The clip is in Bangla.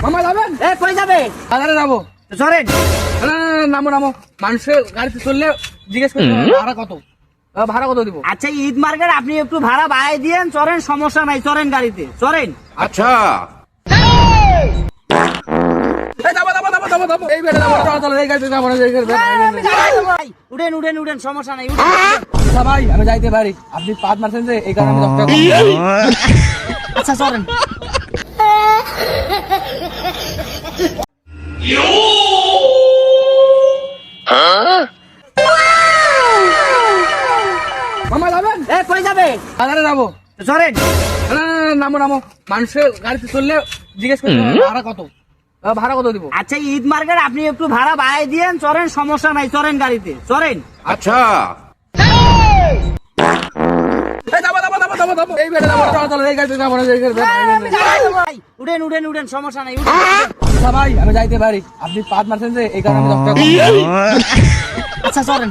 মামা যাবেন? কই যাবে? বাজারে যাবো। চলেন। না, নামো নামো। মানুষের গাড়িতে চললে জিজ্ঞেস করতে হবে, ভাড়া কত? ভাড়া কত দিব? আচ্ছা, ঈদ মার্কেট আপনি একটু ভাড়া বাড়াই দিয়েন, চলেন, সমস্যা নাই, চলেন গাড়িতে চলেন। अच्छा এই বেড়ে যাবো, চলো, চলো, এই গাড়িতে যাবো না, এই গাড়িতে যাবো না। ভাই, উঠেন উঠেন উঠেন, সমস্যা নাই, উঠেন। আচ্ছা ভাই, আমি যাইতে পারি, আপনি পাঁচ মারছেন যে এই কারণে আমি 10 টাকা কম দিলাম। আচ্ছা চলেন। মামা যাবেন? কই যাবে? বাজারে যাবো। চলেন। না, নামো নামো। মানুষের গাড়িতে চললে জিজ্ঞেস করতে হবে, ভাড়া কত? ভাড়া কত দিব? আচ্ছা, ঈদ মার্কেট আপনি একটু ভাড়া বাড়াই দিয়েন, চলেন, সমস্যা নাই, চলেন গাড়িতে চলেন। अच्छा এই বেড়ে যাবো, চলো, চলো, এই গাড়িতে যাবো না, এই গাড়িতে যাবো না। ভাই, উঠেন উঠেন উঠেন, সমস্যা নাই, উঠেন। আচ্ছা ভাই, আমি যাইতে পারি, আপনি পাঁচ মারছেন যে এই কারণে আমি 10 টাকা কম দিলাম। আচ্ছা চলেন।